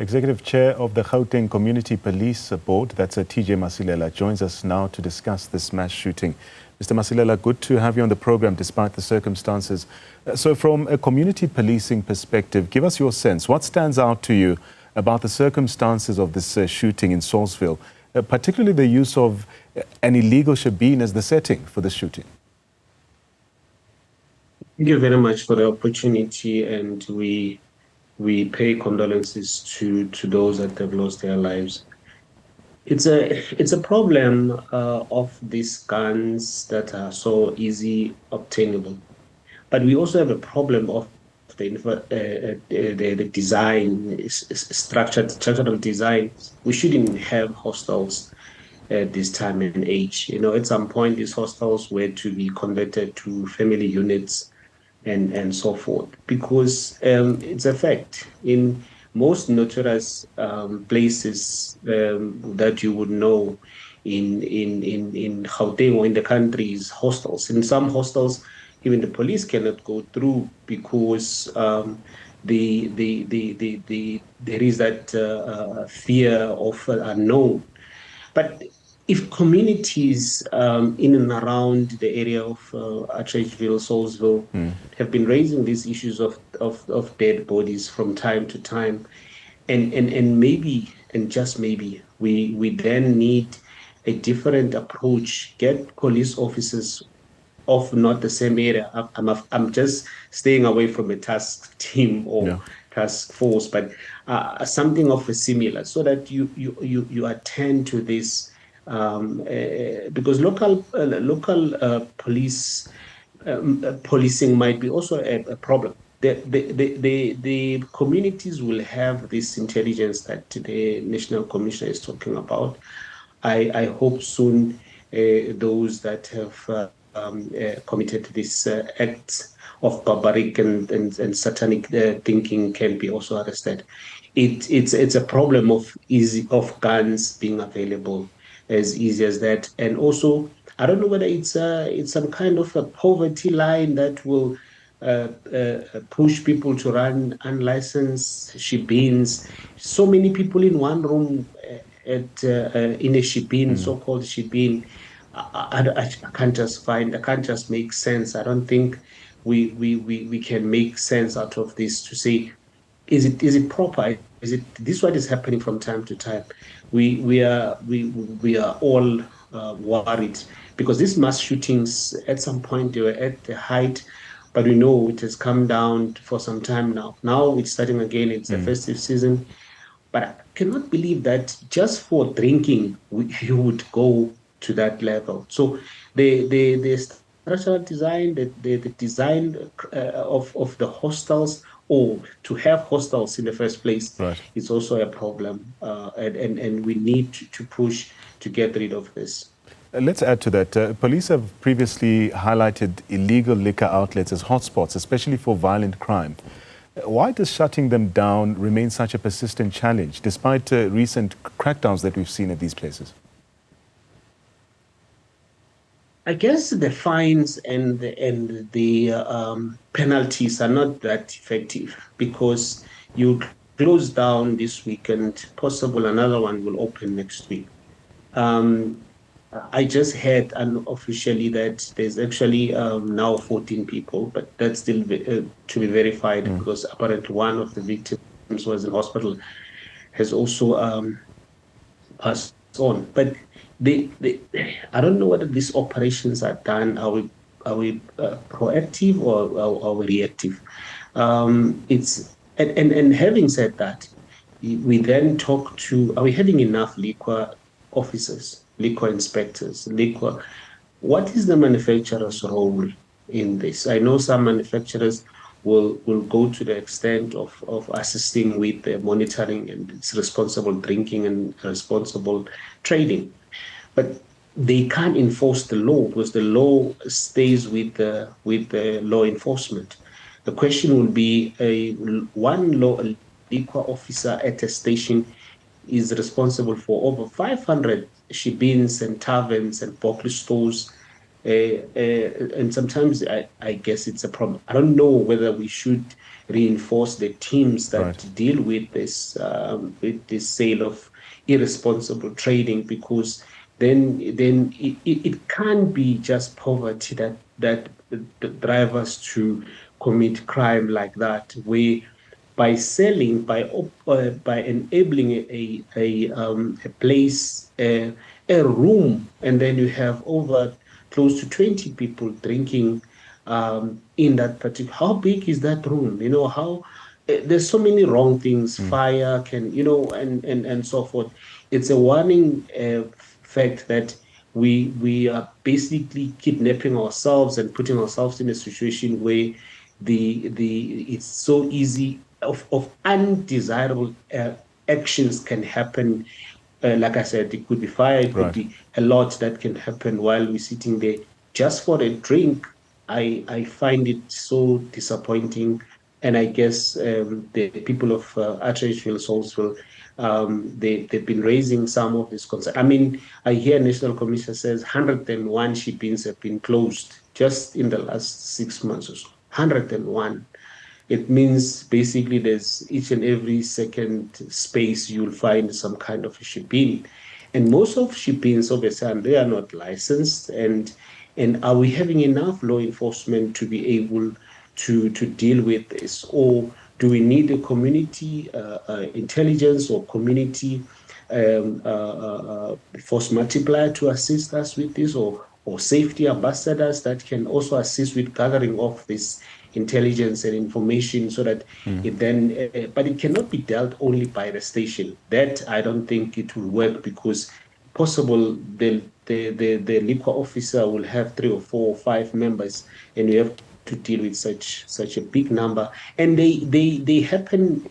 Executive Chair of the Gauteng Community Police Board, that's TJ Masilela, joins us now to discuss this mass shooting. Mr. Masilela, good to have you on the program despite the circumstances. So from a community policing perspective, give us your sense. What stands out to you about the circumstances of this shooting in Saulsville, particularly the use of an illegal shebeen as the setting for the shooting? Thank you very much for the opportunity, and we pay condolences to those that have lost their lives. It's a problem of these guns that are so easy obtainable, but we also have a problem of the design, structural design. We shouldn't have hostels at this time and age. You know, at some point, these hostels were to be converted to family units and so forth, because it's a fact in most notorious places that you would know in Gauteng or in the country's hostels. In some hostels, even the police cannot go through because there is that fear of unknown. But if communities in and around the area of Saulsville, have been raising these issues of dead bodies from time to time, and maybe, and just maybe, we then need a different approach, get police officers of not the same area. I'm just staying away from a task team or task force, but something of a similar, so that you attend to this. Because local police policing might be also a problem. The communities will have this intelligence that the National Commissioner is talking about. I hope soon those that have committed this acts of barbaric and satanic thinking can be also arrested. It's a problem of guns being available as easy as that. And also, I don't know whether it's some kind of a poverty line that will push people to run unlicensed shebeens. So many people in one room in a shebeen, so-called shebeen. I can't just make sense. I don't think we can make sense out of this to say, is it proper? Is it this what is happening from time to time? We are all worried, because these mass shootings at some point they were at the height, but we know it has come down for some time now. Now it's starting again. It's the festive season, but I cannot believe that just for drinking you would go to that level. So the structural design, the design of the hostels, or to have hostels in the first place, is also a problem, and we need to push to get rid of this. Let's add to that. Police have previously highlighted illegal liquor outlets as hotspots, especially for violent crime. Why does shutting them down remain such a persistent challenge, despite recent crackdowns that we've seen at these places? I guess the fines and the penalties are not that effective, because you close down this weekend, possible another one will open next week. I just heard unofficially that there's actually now 14 people, but that's still to be verified, because apparently one of the victims was in hospital, has also passed on. But I don't know whether these operations are done. Are we proactive or are we reactive? And having said that, we then talk to: are we having enough liquor officers, liquor inspectors, What is the manufacturer's role in this? I know some manufacturers will go to the extent of assisting with the monitoring and responsible drinking and responsible trading, but they can't enforce the law, because the law stays with the law enforcement. The question will be, one liquor officer at a station is responsible for over 500 shebeens and taverns and bottle stores, and sometimes I guess it's a problem. I don't know whether we should reinforce the teams that Right. deal with this sale of irresponsible trading, because then it can't be just poverty that drive us to commit crime like that. We by selling, by enabling a place, a room, and then you have over close to 20 people drinking in that particular. How big is that room? You know how there's so many wrong things. Fire can, and so forth. It's a warning fact that we are basically kidnapping ourselves and putting ourselves in a situation where the it's so easy of undesirable actions can happen. Like I said, it could be fire, it could Right. be a lot that can happen while we're sitting there just for a drink. I find it so disappointing, and I guess the people of Atteridgeville, Saulsville, they've been raising some of this concern. I mean, I hear National Commission says 101 shippings have been closed just in the last 6 months or so. 101. It means basically there's each and every second space you'll find some kind of a shipping. And most of shippings, obviously, they are not licensed. And are we having enough law enforcement to be able to deal with this? Or do we need a community intelligence or community force multiplier to assist us with this, or safety ambassadors that can also assist with gathering of this intelligence and information, so that it then, but it cannot be dealt only by the station. That I don't think it will work, because possible the liquor officer will have 3 or 4 or 5 members, and you have to deal with such a big number, and they happen,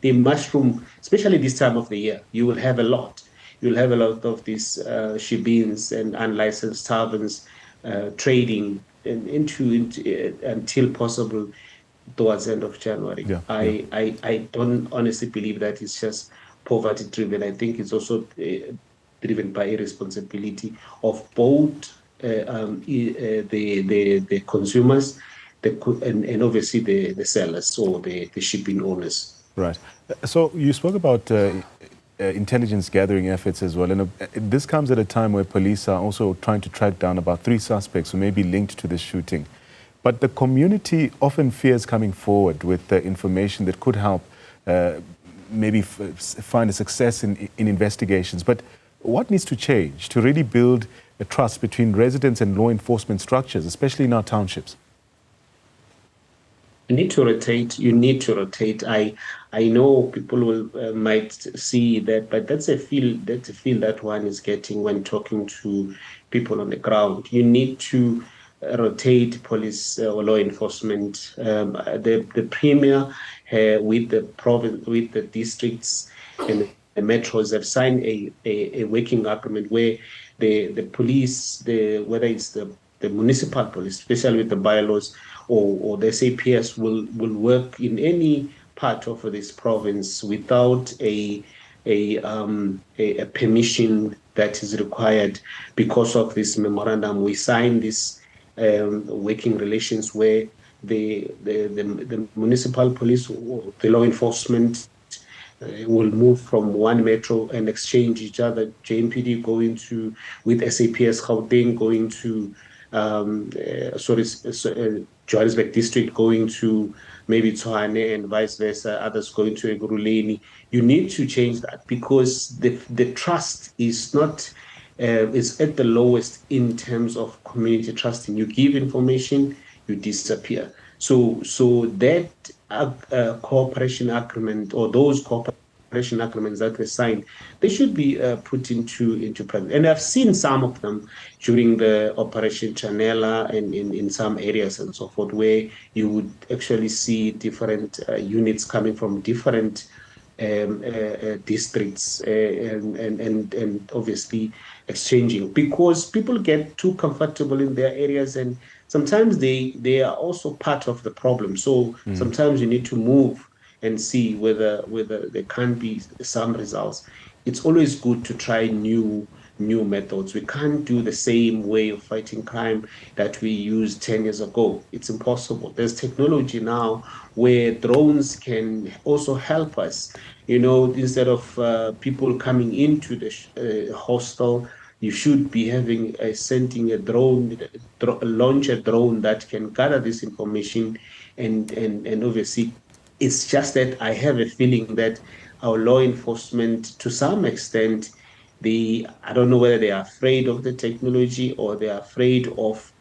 they mushroom, especially this time of the year. You'll have a lot of these shebeens and unlicensed taverns trading into until possible towards the end of January. Yeah. I don't honestly believe that it's just poverty driven. I think it's also driven by irresponsibility of both the consumers, and obviously the sellers or the shipping owners. Right. So you spoke about intelligence gathering efforts as well. And this comes at a time where police are also trying to track down about 3 suspects who may be linked to this shooting. But the community often fears coming forward with information that could help maybe find a success in investigations. But what needs to change to really build a trust between residents and law enforcement structures, especially in our townships? You need to rotate. I know people will might see that, but that's a feel that one is getting when talking to people on the ground. You need to rotate police or law enforcement. The premier with the province, with the districts and the metros have signed a working agreement where the police, whether it's the municipal police, especially with the bylaws, or the SAPS will work in any part of this province without a permission that is required. Because of this memorandum, we signed this working relations where the municipal police, the law enforcement will move from one metro and exchange each other. JMPD going to, with SAPS Gauteng going to Johannesburg district going to maybe Tshwane, and vice versa, others going to Ekurhuleni. You need to change that, because the trust is not is at the lowest in terms of community trusting. You give information, you disappear. So that cooperation agreement, or those cooperation agreements that were signed, they should be put into practice. And I've seen some of them during the Operation Chanela and in some areas and so forth, where you would actually see different units coming from different districts and obviously exchanging, because people get too comfortable in their areas, and sometimes they are also part of the problem. So sometimes you need to move and see whether there can be some results. It's always good to try new new methods. We can't do the same way of fighting crime that we used 10 years ago. It's impossible. There's technology now where drones can also help us. You know, instead of people coming into the hostel, you should be having sending a drone, launch a drone that can gather this information, and obviously, it's just that I have a feeling that our law enforcement, to some extent, I don't know whether they are afraid of the technology or they are afraid of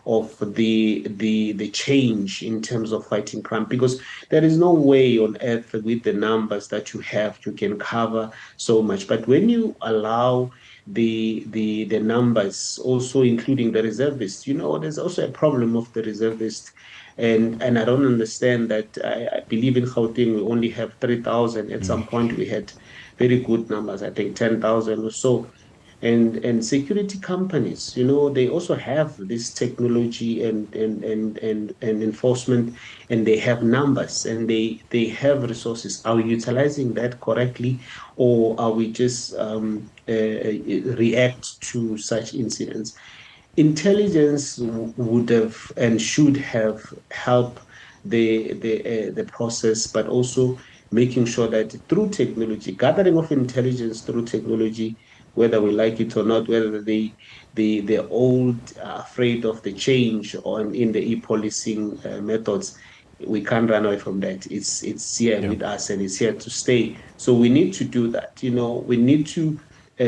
the change in terms of fighting crime, because there is no way on earth with the numbers that you have you can cover so much. But when you allow the numbers, also including the reservists, you know, there's also a problem of the reservists. And I don't understand that. I believe in Gauteng we only have 3,000. At some point we had very good numbers, I think 10,000 or so. And security companies, you know, they also have this technology and enforcement, and they have numbers and they have resources. Are we utilizing that correctly, or are we just react to such incidents? Intelligence would have and should have helped the process, but also making sure that through technology, gathering of intelligence through technology, whether we like it or not, whether the old are afraid of the change on in the e-policing methods, we can't run away from that. It's here with us and it's here to stay. So we need to do that. You know, we need to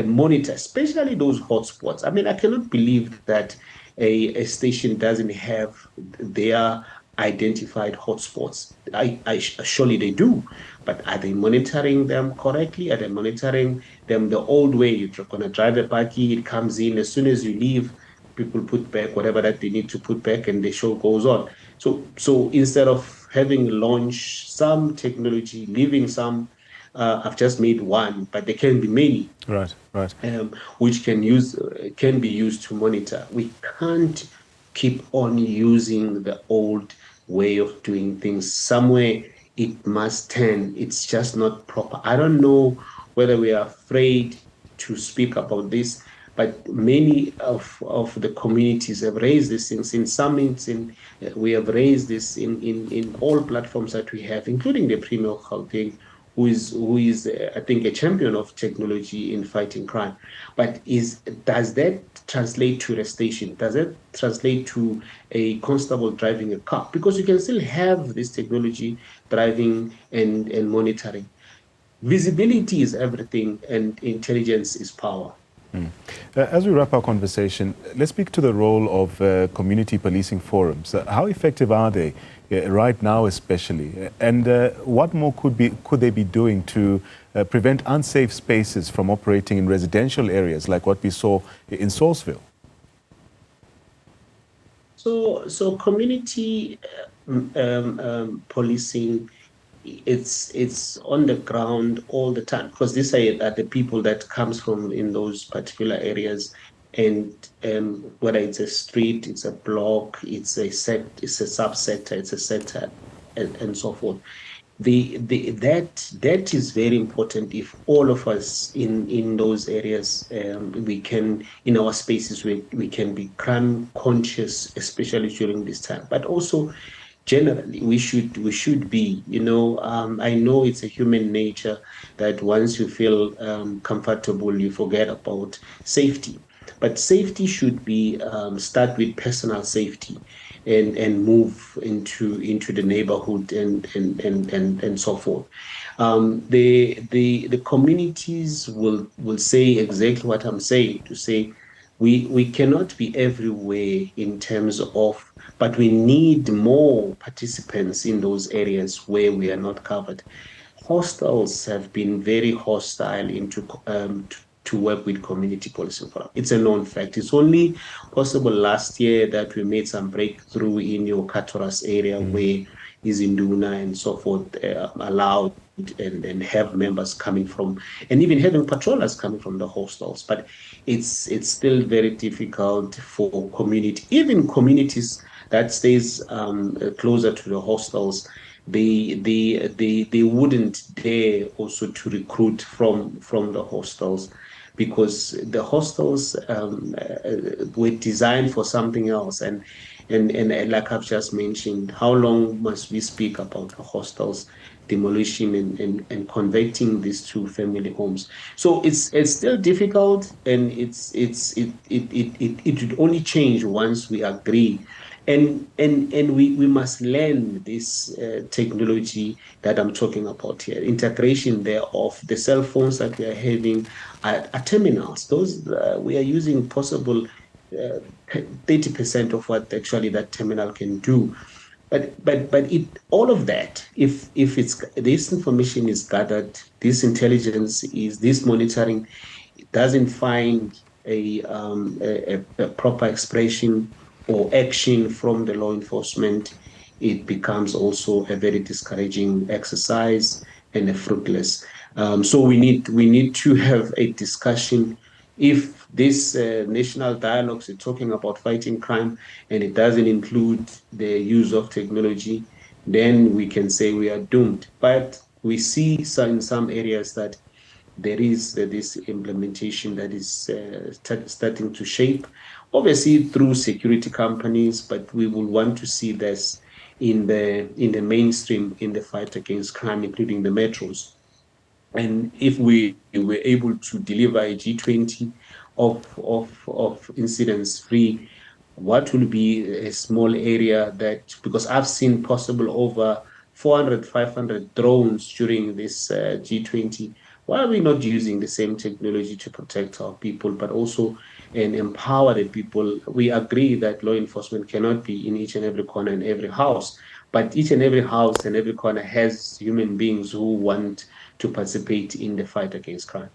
monitor, especially those hotspots. I mean, I cannot believe that a station doesn't have their identified hotspots. Surely they do, but are they monitoring them correctly? Are they monitoring them the old way? You're going to drive a bakkie, it comes in, as soon as you leave, people put back whatever that they need to put back, and the show goes on. So instead of having launched some technology, leaving some, I've just made one, but there can be many. Right, right. Which can be used to monitor. We can't keep on using the old way of doing things. Somewhere it must turn. It's just not proper. I don't know whether we are afraid to speak about this, but many of the communities have raised these things. In some instances, we have raised this in all platforms that we have, including the Premier of Gauteng, who is I think a champion of technology in fighting crime. But does that translate to arrestation? Does it translate to a constable driving a car? Because you can still have this technology driving and monitoring. Visibility is everything, and intelligence is power. As we wrap our conversation, let's speak to the role of community policing forums. How effective are they right now, especially? And what more could they be doing to prevent unsafe spaces from operating in residential areas like what we saw in Saulsville? So community policing, it's on the ground all the time, because these are the people that comes from in those particular areas, and whether it's a street, it's a block, it's a subsector, it's a sector, and so forth. That is very important. If all of us in those areas, we can, in our spaces, we can be crime conscious, especially during this time, but also generally we should be, you know, I know it's a human nature that once you feel comfortable, you forget about safety. But safety should be start with personal safety, and move into the neighborhood and so forth. The communities will say exactly what I'm saying, to say we cannot be everywhere in terms of, but we need more participants in those areas where we are not covered. Hostels have been very hostile to work with community policing forum. It's a known fact. It's only possible last year that we made some breakthrough in your Katoras area, where Izinduna and so forth allowed and have members coming from, and even having patrollers coming from the hostels. But it's still very difficult for even communities that stays closer to the hostels. they wouldn't dare also to recruit from the hostels, because the hostels were designed for something else. And like I've just mentioned, how long must we speak about the hostels demolition and converting these to family homes? So it's still difficult, and it would only change once we agree. And we must learn this technology that I'm talking about here, integration there of the cell phones that we are having at terminals. Those we are using possible 30% of what actually that terminal can do. But all of that, if it's this information is gathered, this intelligence is this monitoring, it doesn't find a proper expression or action from the law enforcement, it becomes also a very discouraging exercise and a fruitless. So we need to have a discussion. If this national dialogues are talking about fighting crime and it doesn't include the use of technology, then we can say we are doomed. But we see in some areas that there is this implementation that is starting to shape, obviously through security companies, but we will want to see this in the mainstream in the fight against crime, including the metros. And if we were able to deliver a G20 of incidents free, what will be a small area that, because I've seen possible over 400, 500 drones during this G20. Why are we not using the same technology to protect our people, but also and empower the people? We agree that law enforcement cannot be in each and every corner in every house, but each and every house and every corner has human beings who want to participate in the fight against crime.